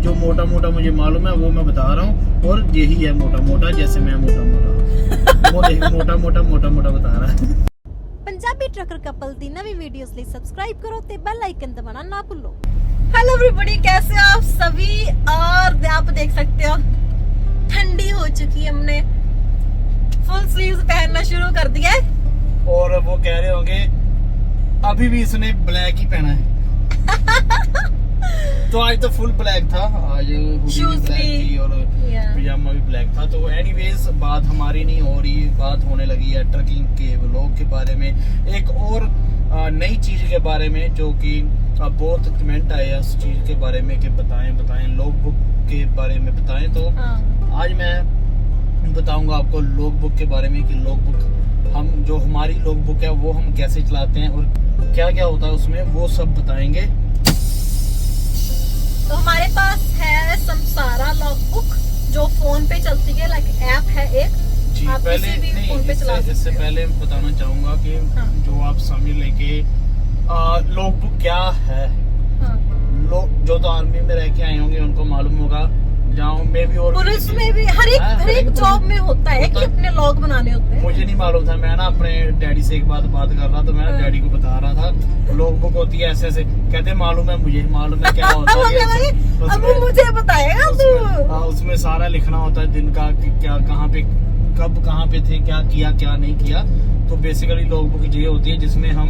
जो मोटा मोटा मुझे मालूम है वो मैं बता रहा हूँ, और यही है मोटा मोटा, जैसे मैं मोटा मोटा बता रहा है। पंजाबी ट्रकर कपल दी नवी वीडियोस ਲਈ सब्सक्राइब करो ते बेल आइकन दबाना ना भूलो। हेलो एवरीबॉडी, कैसे हो आप सभी? और आप देख सकते हो ठंडी हो चुकी है, हमने फुल स्लीव्स पहनना शुरू कर दिया है। और वो कह रहे होंगे अभी भी इसने ब्लैक ही पहना है। तो आज तो फुल ब्लैक था, आज शूज ब्लैक थी और पिजामा भी ब्लैक था। तो एनीवेज बात हमारी नहीं हो रही, बात होने लगी है ट्रकिंग के व्लॉग के बारे में, एक और नई चीज के बारे में, जो कि बहुत कमेंट आए उस चीज के बारे में कि बताएं लॉग बुक के बारे में बताएं। तो आज मैं बताऊंगा आपको लॉग बुक के बारे में कि लॉग बुक हम जो हमारी लॉग बुक है वो हम कैसे चलाते हैं और क्या क्या होता है उसमें, वो सब बताएंगे। तो हमारे पास है संसारा लॉग बुक जो फोन पे चलती है, लाइक ऐप है एक। जी, आप पहले किसी भी फोन पे चला सकते इससे हो। पहले बताना चाहूंगा कि जो आप समझ लें कि लॉग बुक क्या है। लोग जो तो आर्मी में रह के आए होंगे उनको मालूम होगा, जहाँ में भी और पुलिस में भी हर एक जॉब में होता है कि अपने लॉग बनाने होते हैं। मुझे नहीं मालूम था, मैं ना अपने डैडी से एक बात कर रहा, तो मैं डैडी को बता रहा था लॉग बुक होती है ऐसे ऐसे, कहते मालूम है, मुझे मालूम है क्या होता है। अब मुझे बताएगा तू। उसमें सारा लिखना होता है दिन का कि क्या कहाँ पे कब कहाँ पे थे, क्या किया क्या नहीं किया। तो बेसिकली लॉग बुक ये होती है जिसमें हम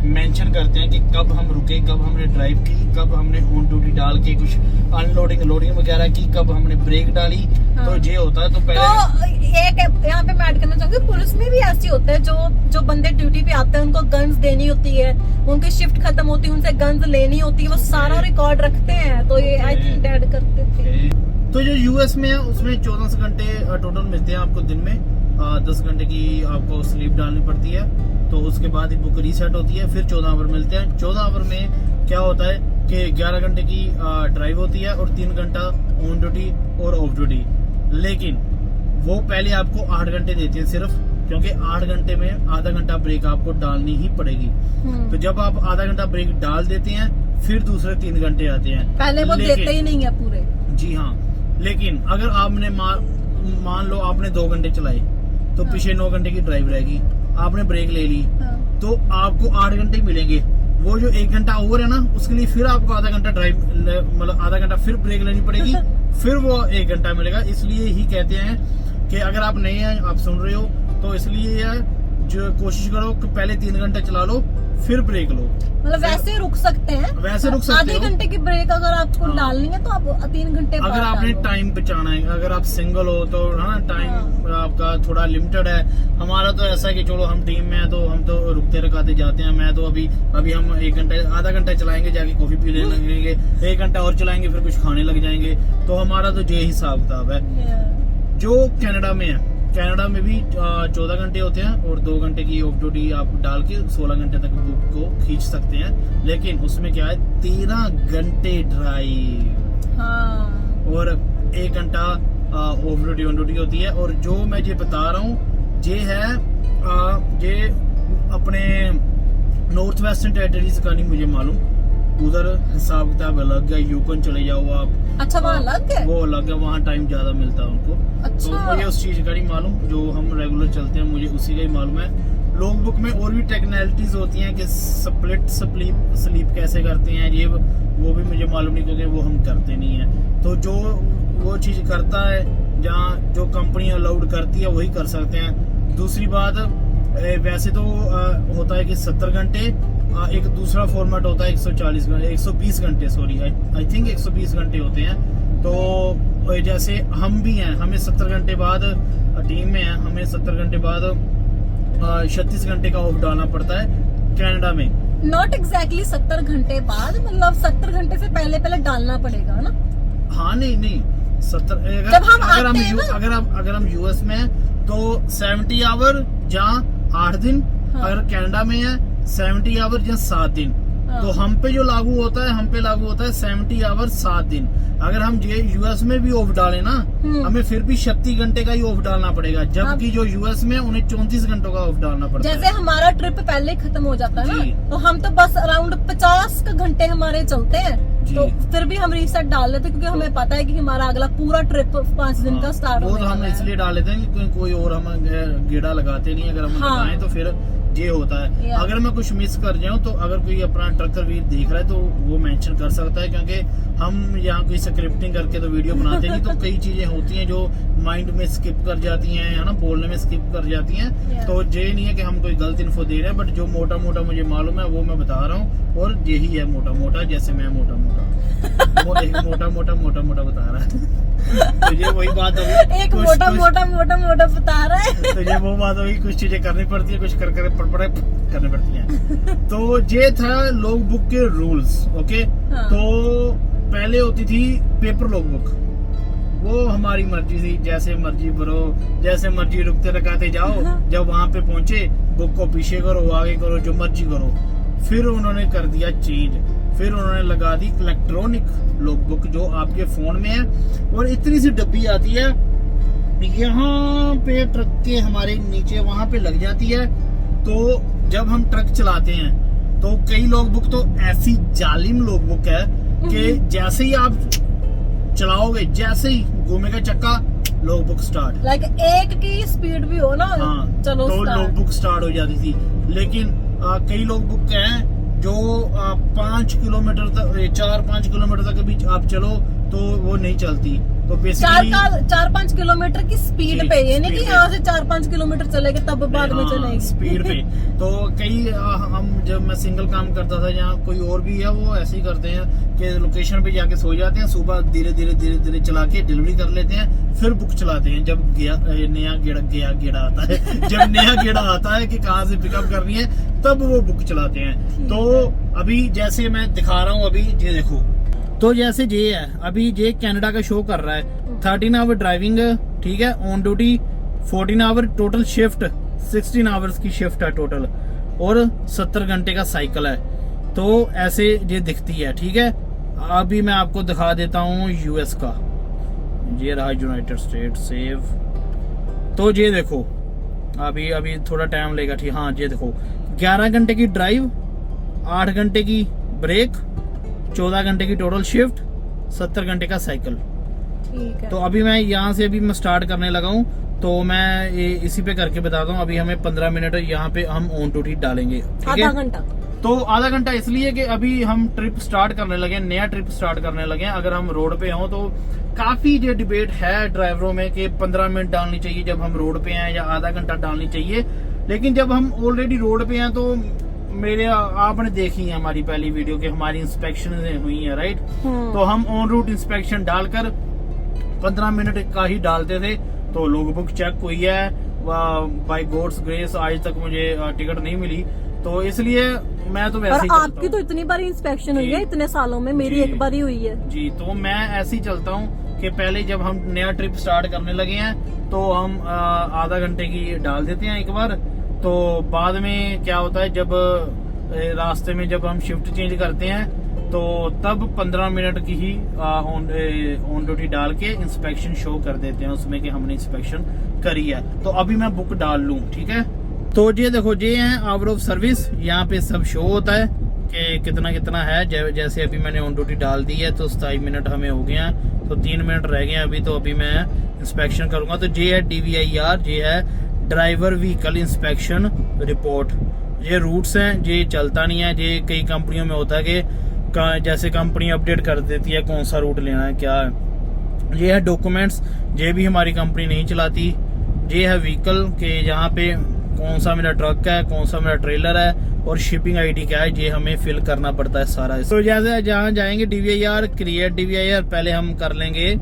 मेंशन करते हैं कि कब हम रुके, कब हमने ड्राइव की, कब हमने ऑन ड्यूटी डाल के कुछ अनलोडिंग लोडिंग वगैरह की, कब हमने ब्रेक डाली। तो ये होता है। तो पहले तो एक यहाँ पे मैं ऐड करना चाहूंगी, पुलिस में भी ऐसी होता है, जो बंदे ड्यूटी पे आते हैं उनको गन्स देनी होती है, उनकी शिफ्ट खत्म होती है, उनसे गन्स लेनी होती है, वो सारा रिकॉर्ड रखते हैं। तो ये आई थिंक ऐड करते थे। तो जो यूएस में है उसमें 14 घंटे टोटल मिलते हैं आपको दिन में। 10 घंटे की आपको स्लीप डालनी पड़ती है, तो उसके बाद ही बुक रीसेट होती है। फिर 14 आवर मिलते हैं। 14 आवर में क्या होता है कि 11 घंटे की ड्राइव होती है और 3 घंटा ऑन ड्यूटी और ऑफ ड्यूटी। लेकिन वो पहले आपको 8 घंटे देते हैं सिर्फ, क्योंकि 8 घंटे में आधा घंटा ब्रेक आपको डालनी ही पड़ेगी। तो जब आप आधा घंटा ब्रेक डाल देते हैं फिर दूसरे 3 घंटे आते हैं। पहले वो देते ही नहीं है पूरे। जी हाँ, लेकिन अगर आपने मान लो आपने 2 घंटे चलाए तो पीछे 9 घंटे की ड्राइव रहेगी, आपने ब्रेक ले ली तो आपको 8 घंटे मिलेंगे। वो जो 1 घंटा ओवर है ना, उसके लिए फिर आपको आधा घंटा ड्राइव मतलब आधा घंटा फिर ब्रेक लेनी पड़ेगी, फिर वो 1 घंटा मिलेगा। इसलिए ही कहते हैं कि अगर आप नए हैं, आप सुन रहे हो, तो इसलिए जो कोशिश करो कि पहले 3 घंटे चला लो फिर ब्रेक लो। मतलब वैसे रुक सकते हैं, वैसे रुक सकते हो। आधे घंटे की ब्रेक अगर आपको डालनी है तो आप 3 घंटे अगर आपने टाइम बचाना है, अगर आप सिंगल हो तो हाँ टाइम आपका थोड़ा लिमिटेड है। हमारा तो ऐसा है कि चलो हम टीम में है तो हम तो रुकते रखाते जाते हैं। मैं तो अभी हम 1 घंटे आधा घंटा चलाएंगे, जाके कॉफी पी लेने लगेंगे, 1 घंटा और चलाएंगे, फिर कुछ खाने लग जाएंगे। तो हमारा तो ये हिसाब किताब है। जो कनाडा में है, कनाडा में भी 14 घंटे होते हैं और 2 घंटे की ऑफ ड्यूटी आप डाल के 16 घंटे तक बुक को खींच सकते हैं। लेकिन उसमें क्या है, 13 घंटे ड्राइव और 1 घंटा ऑफ ड्यूटी ऑन ड्यूटी होती है। और जो मैं ये बता रहा हूँ ये है ये अपने नॉर्थ वेस्टर्न टेरिटरीज का नहीं मुझे मालूम, उधर हिसाब किताब अलग है। यूकन चले जाओ आप, अच्छा वहाँ अलग है, वो अलग है, वहाँ टाइम ज्यादा मिलता है उनको। अच्छा। तो मुझे उस चीज का नहीं मालूम, जो हम रेगुलर चलते हैं मुझे उसी का ही मालूम है। लॉग बुक में और भी टेक्निकलिटीज होती हैं कि स्प्लिट स्लीप कैसे करते हैं, ये वो भी मुझे मालूम नहीं, क्योंकि वो हम करते नहीं है। तो जो वो चीज करता है, जहाँ जो कंपनी अलाउड करती है वही कर सकते हैं। दूसरी बात, वैसे तो होता है कि 70 घंटे, एक दूसरा फॉर्मेट होता है 120 घंटे, सॉरी आई थिंक 120 घंटे होते हैं। तो जैसे हम भी हैं, हमें 70 घंटे बाद टीम में है, हमें 70 घंटे बाद 36 घंटे का ऑफ डालना पड़ता है कनाडा में। नॉट एग्जैक्टली 70 घंटे बाद, मतलब 70 घंटे से पहले डालना पड़ेगा ना। हाँ नहीं 70 अगर हम यूएस में हैं तो 70 आवर जहाँ 8 दिन, अगर कनाडा में है 70 आवर या 7 दिन। तो हम पे जो लागू होता है 70 आवर 7 दिन। अगर हम यूएस में भी ऑफ डालें ना, हमें फिर भी 36 घंटे का ही ऑफ डालना पड़ेगा, जबकि जो यूएस में उन्हें 34 घंटों का ऑफ डालना पड़ता है। जैसे हमारा ट्रिप पहले खत्म हो जाता है ना, तो हम तो बस अराउंड 50 घंटे हमारे चलते हैं, जी। तो फिर भी हम रीसेट डाल लेते क्योंकि हमें पता है कि हमारा अगला पूरा ट्रिप 5 दिन का स्टार्ट वो होने तो हम वाला है। इसलिए डाल लेते हैं कि कोई और हम गेड़ा लगाते नहीं, अगर हम हाँ। लगाएं तो फिर ये होता है। Yeah. अगर मैं कुछ मिस कर जाऊं तो अगर कोई अपना ट्रकर वीर देख रहा है तो वो मेंशन कर सकता है, क्योंकि हम यहाँ कोई स्क्रिप्टिंग करके तो वीडियो बनाते नहीं, तो कई चीजें होती हैं जो माइंड में स्किप कर जाती हैं, है ना, बोलने में स्किप कर जाती हैं। Yeah. तो ये नहीं है कि हम कोई गलत इन्फो दे रहे हैं, बट जो मोटा मोटा मुझे मालूम है वो मैं बता रहा हूँ, और यही है मोटा मोटा, जैसे मैं मोटा मोटा बता रहा है। तो ये वही बात होगी, एक मोटा बता रहा है। तो ये वो बात होगी, कुछ चीजें करनी पड़ती है, कुछ कर करनी पड़ती हैं। तो ये था लॉग बुक के रूल्स। ओके। हाँ। तो पहले होती थी पेपर लॉग बुक, वो हमारी मर्जी थी, जैसे मर्जी भरो, जैसे मर्जी रुकते रखाते जाओ। जब वहां पे पहुंचे बुक को पीछे करो, आगे करो, जो मर्जी करो। फिर उन्होंने कर दिया चेंज, फिर उन्होंने लगा दी इलेक्ट्रॉनिक लॉग बुक जो आपके फोन में है, और इतनी सी डब्बी आती है यहाँ पे ट्रक के हमारे नीचे वहां पे लग जाती है। तो जब हम ट्रक चलाते हैं तो कई लॉग बुक तो ऐसी जालिम लॉग बुक है कि जैसे ही आप चलाओगे, जैसे ही घूमेगा चक्का, लॉग बुक स्टार्ट। लाइक एक की स्पीड भी हो ना, हाँ, चलो तो लॉग बुक स्टार्ट हो जाती थी। लेकिन कई लॉग बुक हैं जो 5 किलोमीटर तक, 4-5 किलोमीटर तक भी आप चलो तो वो नहीं चलती। तो बेसिकली 4-5 किलोमीटर की स्पीड पे, यानी कि यहाँ से 4-5 किलोमीटर चलेगा तब बाद में चलेगी स्पीड पे। तो कई हम जब मैं सिंगल काम करता था, यहाँ कोई और भी है, वो ऐसे ही करते हैं कि लोकेशन पे जाके सो जाते हैं, सुबह धीरे धीरे चला के डिलीवरी कर लेते हैं, फिर बुक चलाते हैं जब नया गेड़ा आता है। जब नया गेड़ा आता है कि कहाँ से पिकअप करनी है, तब वो बुक चलाते हैं। तो अभी जैसे मैं दिखा रहा हूँ, अभी ये देखो, तो जैसे ये है, अभी ये कनाडा का शो कर रहा है 13 आवर ड्राइविंग, ठीक है, on duty 14 hour, total shift 16 hours की शिफ्ट है टोटल, और 70 घंटे का साइकिल है। तो ऐसे ये दिखती है, ठीक है। अभी मैं आपको दिखा देता हूँ यूएस का, ये रहा यूनाइटेड स्टेट सेव। तो ये देखो, अभी थोड़ा टाइम लगेगा, ठीक। हाँ, ये देखो 11 घंटे की ड्राइव, 8 घंटे की ब्रेक, 14 घंटे की टोटल शिफ्ट, 70 घंटे का साइकिल। ठीक है। तो अभी मैं यहाँ से अभी मैं स्टार्ट करने लगा हूँ, तो मैं इसी पे करके बताता हूँ। अभी हमें 15 मिनट यहाँ पे हम ऑन ड्यूटी डालेंगे, ठीक है। आधा घंटा, तो आधा घंटा इसलिए कि अभी हम ट्रिप स्टार्ट करने लगे, नया ट्रिप स्टार्ट करने लगे। अगर हम रोड पे हों तो काफी जो डिबेट है ड्राइवरों में कि 15 मिनट डालनी चाहिए जब हम रोड पे हैं, या आधा घंटा डालनी चाहिए। लेकिन जब हम ऑलरेडी रोड पे हैं तो आपने देखी है हमारी पहली वीडियो कि हमारी इंस्पेक्शन हुई है, राइट। तो हम ऑन रूट इंस्पेक्शन डालकर 15 मिनट का ही डालते थे, तो लॉग बुक चेक हुई है। बाय गॉड्स ग्रेस आज तक मुझे टिकट नहीं मिली, तो इसलिए मैं तो वैसे ही आपकी तो इतनी बार इंस्पेक्शन हुई है इतने सालों में, मेरी एक बार ही हुई है जी। तो मैं ऐसे ही चलता हूँ कि पहले जब हम नया ट्रिप स्टार्ट करने लगे हैं तो हम आधा घंटे की डाल देते हैं एक बार। तो बाद में क्या होता है, जब रास्ते में जब हम शिफ्ट चेंज करते हैं तो तब 15 मिनट की ही ऑन ड्यूटी डाल के इंस्पेक्शन शो कर देते हैं उसमें कि हमने इंस्पेक्शन करी है। तो अभी मैं बुक डाल लूं, ठीक है। तो ये देखो, ये है आवर ऑफ सर्विस, यहाँ पे सब शो होता है कि कितना है। जैसे अभी मैंने ऑन ड्यूटी डाल दी है तो 27 मिनट हमें हो गए हैं, तो 3 मिनट रह गए हैं अभी। तो अभी मैं इंस्पेक्शन करूंगा। तो ये है DVIR, ये है ड्राइवर व्हीकल इंस्पेक्शन रिपोर्ट। ये रूट्स हैं, ये चलता नहीं है। ये कई कंपनियों में होता है कि जैसे कंपनी अपडेट कर देती है कौन सा रूट लेना है, क्या है। ये है डॉक्यूमेंट्स, ये भी हमारी कंपनी नहीं चलाती। ये है व्हीकल के यहाँ पे कौन सा मेरा ट्रक है, कौन सा मेरा ट्रेलर है, और शिपिंग ID क्या है, ये हमें फिल करना पड़ता है सारा। तो जैसे जहाँ जाएंगे DVIR, क्रिएट DVIR, पहले हम कर लेंगे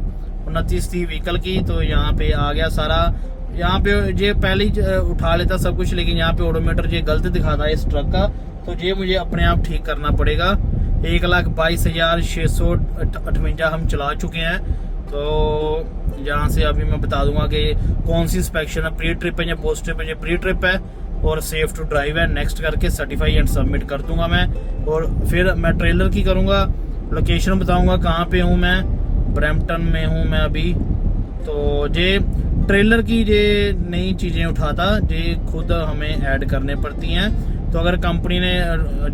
29 थी व्हीकल की। तो यहाँ पे आ गया सारा, यहाँ पे ये पहले ही उठा लेता सब कुछ, लेकिन यहाँ पे ओडोमीटर ये गलत दिखाता है इस ट्रक का, तो ये मुझे अपने आप ठीक करना पड़ेगा। 1,22,658 हम चला चुके हैं। तो यहाँ से अभी मैं बता दूंगा कि कौन सी इंस्पेक्शन है, प्री ट्रिप है या पोस्ट ट्रिप है। ये प्री ट्रिप है और सेफ टू ड्राइव है। नेक्स्ट करके सर्टिफाई एंड सबमिट कर दूंगा मैं। और फिर मैं ट्रेलर की करूंगा, लोकेशन बताऊंगा कहाँ पे हूँ मैं, ब्रैम्पटन में हूँ मैं अभी। तो ये ट्रेलर की ये नई चीजें उठाता, ये खुद हमें ऐड करने पड़ती हैं। तो अगर कंपनी ने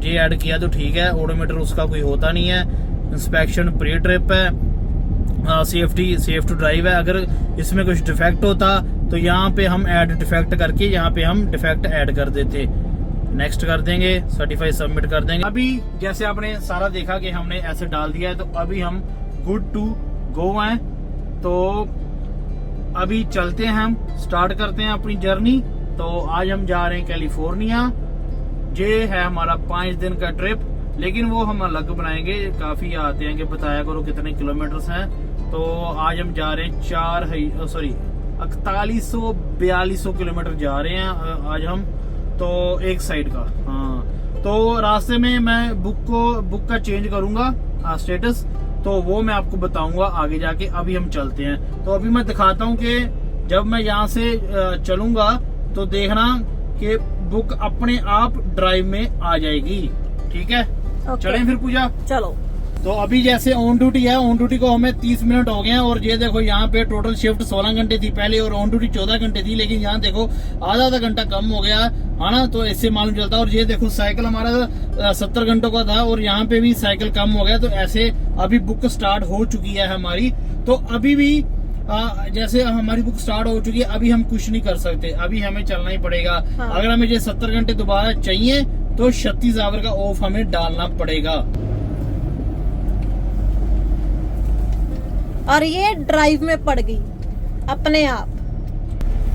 ये ऐड किया तो ठीक है, ओडोमीटर उसका कोई होता नहीं है। इंस्पेक्शन, प्री ट्रिप है, सेफ टू ड्राइव है। अगर इसमें कुछ डिफेक्ट होता तो यहाँ पे हम ऐड डिफेक्ट करके यहाँ पे हम डिफेक्ट ऐड कर देते। नेक्स्ट कर देंगे, सर्टिफाइड सबमिट कर देंगे। अभी जैसे आपने सारा देखा कि हमने ऐसे डाल दिया है, तो अभी हम गुड टू गो हैं। तो अभी चलते हैं, हम स्टार्ट करते हैं अपनी जर्नी। तो आज हम जा रहे हैं कैलिफोर्निया। ये है हमारा 5 दिन का ट्रिप, लेकिन वो हम अलग बनाएंगे। काफी आते हैं कि बताया करो कितने किलोमीटर्स हैं। तो आज हम जा रहे हैं 4100-4200 किलोमीटर जा रहे हैं आज हम, तो एक साइड का। हाँ, तो रास्ते में मैं बुक का चेंज करूंगा स्टेटस, तो वो मैं आपको बताऊंगा आगे जाके। अभी हम चलते हैं। तो अभी मैं दिखाता हूँ कि जब मैं यहाँ से चलूंगा तो देखना कि बुक अपने आप ड्राइव में आ जाएगी। ठीक है, चलें फिर पूजा, चलो। तो अभी जैसे ऑन ड्यूटी है, ऑन ड्यूटी को हमें 30 मिनट हो गए हैं। और ये देखो यहाँ पे टोटल शिफ्ट 16 घंटे थी पहले और ऑन ड्यूटी 14 घंटे थी, लेकिन यहाँ देखो आधा घंटा कम हो गया है ना, तो इससे मालूम चलता है। और ये देखो साइकिल हमारा 70 घंटों का था और यहाँ पे भी साइकिल कम हो गया। तो ऐसे अभी बुक स्टार्ट हो चुकी है हमारी। तो अभी भी जैसे हमारी बुक स्टार्ट हो चुकी है, अभी हम कुछ नहीं कर सकते, अभी हमें चलना ही पड़ेगा। हाँ। अगर हमें ये 70 घंटे दोबारा चाहिए तो 36 आवर का ऑफ हमें डालना पड़ेगा। और ये ड्राइव में पड़ गई अपने आप।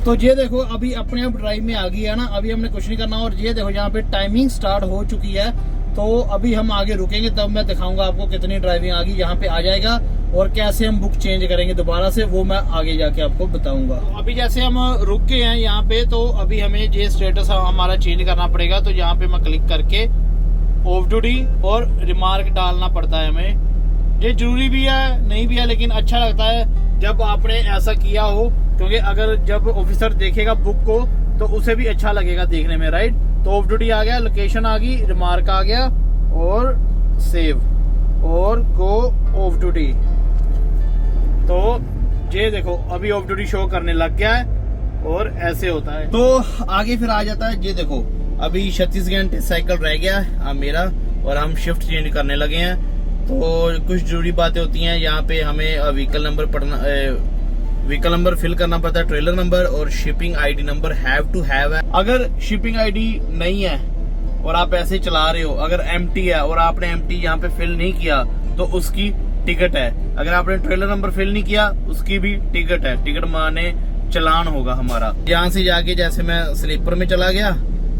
तो ये देखो अभी अपने आप ड्राइव में आ गई है ना, अभी हमने कुछ नहीं करना। और ये देखो यहाँ पे टाइमिंग स्टार्ट हो चुकी है। तो अभी हम आगे रुकेंगे, तब मैं दिखाऊंगा आपको कितनी ड्राइविंग आ गई। यहाँ पे आ जाएगा और कैसे हम बुक चेंज करेंगे दोबारा से, वो मैं आगे जाके आपको बताऊंगा। तो अभी जैसे हम रुक गए हैं यहाँ पे, तो अभी हमें ये स्टेटस हमारा चेंज करना पड़ेगा। तो यहाँ पे मैं क्लिक करके ऑफ ड्यूटी और रिमार्क डालना पड़ता है हमें। ये जरूरी भी है, नहीं भी है, लेकिन अच्छा लगता है जब आपने ऐसा किया हो, क्योंकि अगर जब ऑफिसर देखेगा बुक को तो उसे भी अच्छा लगेगा देखने में, राइट। तो ऑफ ड्यूटी आ गया, लोकेशन आ गई, रिमार्क आ गया और सेव और गो ऑफ ड्यूटी। तो ये देखो अभी ऑफ ड्यूटी शो करने लग गया है और ऐसे होता है। तो आगे फिर आ जाता है, ये देखो अभी 36 घंटे साइकिल रह गया है मेरा और हम शिफ्ट चेंज करने लगे हैं। तो कुछ जरूरी बातें होती हैं यहाँ पे, हमें व्हीकल नंबर पढ़ना, व्हीकल नंबर फिल करना पड़ता है, ट्रेलर नंबर और shipping ID number have to have है। अगर शिपिंग आईडी नहीं है और आप ऐसे चला रहे हो, अगर एम्प्टी है और आपने एम्प्टी यहाँ पे फिल नहीं किया तो उसकी टिकट है। अगर आपने ट्रेलर नंबर फिल नहीं किया उसकी भी टिकट है। टिकट माने चलान होगा हमारा। यहाँ से जाके जैसे मैं स्लीपर में चला गया,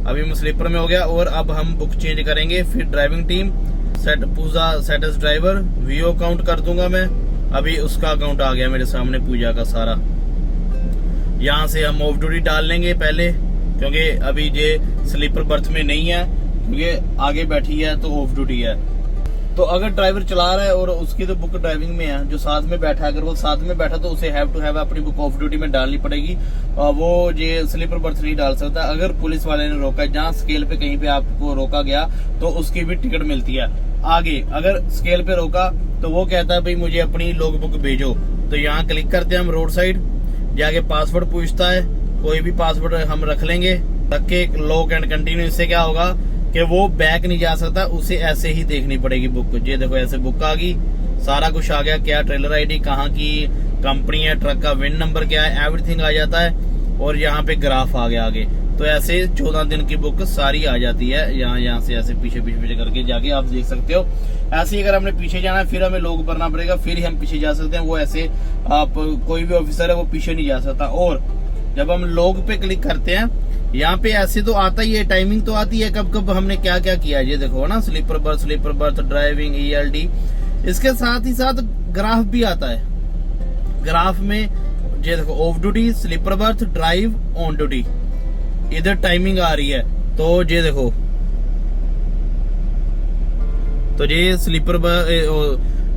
अभी मैं स्लीपर में हो गया और अब हम बुक चेंज करेंगे। फिर driving team set puja set S driver वीओ अकाउंट कर दूंगा मैं। अभी उसका अकाउंट आ गया मेरे सामने पूजा का सारा। यहाँ से हम ऑफ ड्यूटी डाल लेंगे पहले, क्योंकि अभी ये स्लीपर बर्थ में नहीं है, क्योंकि आगे बैठी है तो ऑफ ड्यूटी है। तो अगर ड्राइवर चला रहा है और उसकी तो बुक ड्राइविंग में है, जो साथ में बैठा है, अगर वो साथ में बैठा तो उसे हैव टू हैव अपनी बुक ऑफ ड्यूटी में डालनी पड़ेगी। वो ये स्लीपर बर्थ नहीं डाल सकता। अगर पुलिस वाले ने रोका, जहाँ स्केल पे कहीं पे आपको रोका गया तो उसकी भी टिकट मिलती है। आगे अगर स्केल पे रोका तो वो कहता है भाई मुझे अपनी लॉग बुक भेजो। तो यहाँ क्लिक करते हैं हम रोड साइड, जाके पासवर्ड पूछता है, कोई भी पासवर्ड हम रख लेंगे, रख के लॉक एंड कंटिन्यू। इससे क्या होगा कि वो बैक नहीं जा सकता, उसे ऐसे ही देखनी पड़ेगी बुक। ये देखो ऐसे बुक आ गई, सारा कुछ आ गया, क्या ट्रेलर आईडी, कहाँ की कंपनी है, ट्रक का विन नंबर क्या है, एवरीथिंग आ जाता है। और यहाँ पे ग्राफ आ गया आगे। तो ऐसे 14 दिन की बुक सारी आ जाती है। यहाँ से ऐसे पीछे करके जाके आप देख सकते हो। ऐसे ही अगर हमने पीछे जाना है फिर हमें लोग भरना पड़ेगा, फिर ही हम पीछे जा सकते हैं। वो ऐसे आप कोई भी ऑफिसर है वो पीछे नहीं जा सकता। और जब हम लोग पे क्लिक करते हैं, यहाँ पे ऐसे तो आता ही है, टाइमिंग तो आती है कब कब हमने क्या क्या किया। ये देखो ना, स्लीपर बर्थ, ड्राइविंग, ELD। इसके साथ ही साथ ग्राफ भी आता है। ग्राफ में ये देखो off duty, sleeper berth, drive, on duty, इधर टाइमिंग आ रही है। तो ये देखो, तो ये स्लीपर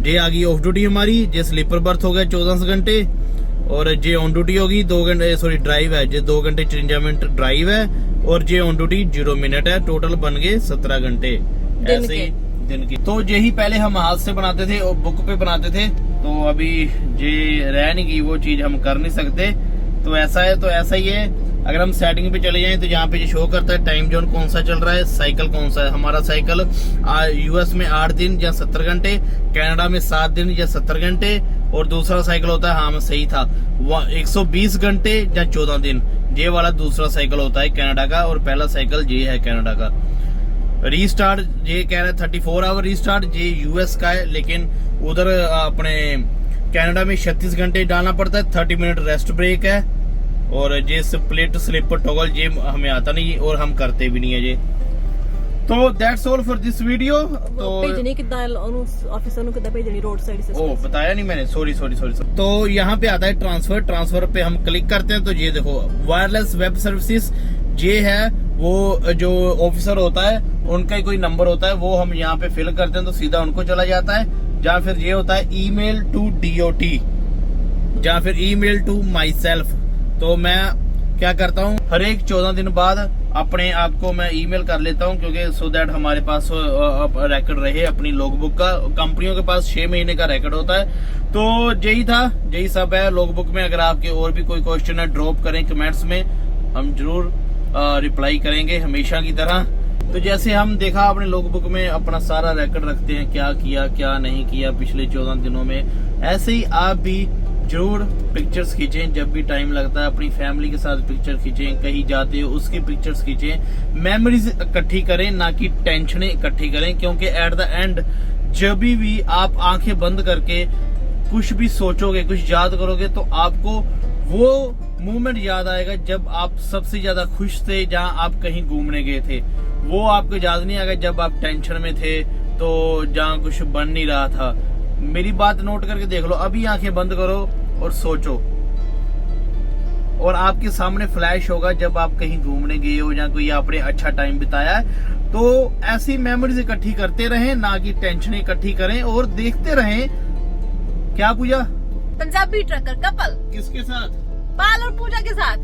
ये आ गई ऑफ ड्यूटी हमारी। ये स्लीपर बर्थ हो गया 14 घंटे और ये ऑन ड्यूटी होगी 2 घंटे, सॉरी ड्राइव है, ये 2 घंटे 53 मिनट ड्राइव है और ये ऑन ड्यूटी 0 मिनट है। टोटल बन गए 17 घंटे ऐसे ही दिन की। तो यही पहले हम हाथ से बनाते थे और बुक पे बनाते थे, तो अभी ये रह नहीं गई वो चीज, हम कर नहीं सकते। तो ऐसा है, तो ऐसा ही है। अगर हम सेटिंग पे चले जाएं तो यहाँ पे शो करता है टाइम जोन कौन सा चल रहा है, साइकिल कौन सा है। हमारा साइकिल यूएस में 8 दिन या 70 घंटे, कनाडा में 7 दिन या 70 घंटे, और दूसरा साइकिल होता है, हाँ मैं सही था, 120 घंटे या 14 दिन। ये वाला दूसरा साइकिल होता है कनाडा का, और पहला साइकिल ये है कनाडा का। रीस्टार्ट ये कह रहे हैं 34 आवर रीस्टार्ट, ये यूएस का है, लेकिन उधर अपने कनाडा में 36 घंटे डालना पड़ता है। 30 मिनट रेस्ट ब्रेक है, और ये स्प्लिट स्लिप टॉगल ये हमें आता नहीं और हम करते भी नहीं है ये। तो that's all for this video. तो भेजने कितना ऑफिसर ਨੂੰ ਕਿੱਦਾਂ ਭੇਜਣੀ रोड साइड से? ओ बताया नहीं मैंने, सॉरी। तो यहाँ पे आता है ट्रांसफर पे हम क्लिक करते हैं तो ये देखो वायरलेस वेब सर्विसेज, ये है वो जो ऑफिसर होता है उनका ही कोई नंबर होता है, वो हम यहाँ पे फिल करते हैं तो सीधा उनको चला जाता है। या फिर ये होता है ईमेल टू DOT, या फिर ईमेल टू माई सेल्फ। तो मैं क्या करता हूँ, हर एक 14 दिन बाद अपने आप को मैं ईमेल कर लेता हूँ, क्योंकि सो दैट हमारे पास रिकॉर्ड रहे अपनी लॉगबुक का। कंपनियों के पास 6 महीने का रिकॉर्ड होता है। तो यही था, यही सब है लॉगबुक में। अगर आपके और भी कोई क्वेश्चन है ड्रॉप करें कमेंट्स में, हम जरूर रिप्लाई करेंगे हमेशा की तरह। तो जैसे हम देखा अपने लॉगबुक में अपना सारा रिकॉर्ड रखते हैं, क्या किया क्या नहीं किया पिछले 14 दिनों में, ऐसे ही आप भी जरूर पिक्चर्स खींचें जब भी टाइम लगता है। अपनी फैमिली के साथ पिक्चर खींचें, कहीं जाते हो उसकी पिक्चर्स खींचें, मेमोरीज इकट्ठी करें, ना कि टेंशनें इकट्ठी करें। क्योंकि एट द एंड जब भी आप आंखें बंद करके कुछ भी सोचोगे, कुछ याद करोगे, तो आपको वो मोमेंट याद आएगा जब आप सबसे ज्यादा खुश थे, जहां आप कहीं घूमने गए थे। वो आपको याद नहीं आएगा जब आप टेंशन में थे, तो जहां कुछ बन नहीं रहा था। मेरी बात नोट करके देख लो, अभी आंखें बंद करो और सोचो, और आपके सामने फ्लैश होगा जब आप कहीं घूमने गए हो या कोई आपने अच्छा टाइम बिताया है। तो ऐसी मेमोरीज इकट्ठी करते रहें, ना कि टेंशन इकट्ठी करें, और देखते रहें। क्या पूजा? पंजाबी ट्रकर कपल किसके साथ? पाल और पूजा के साथ।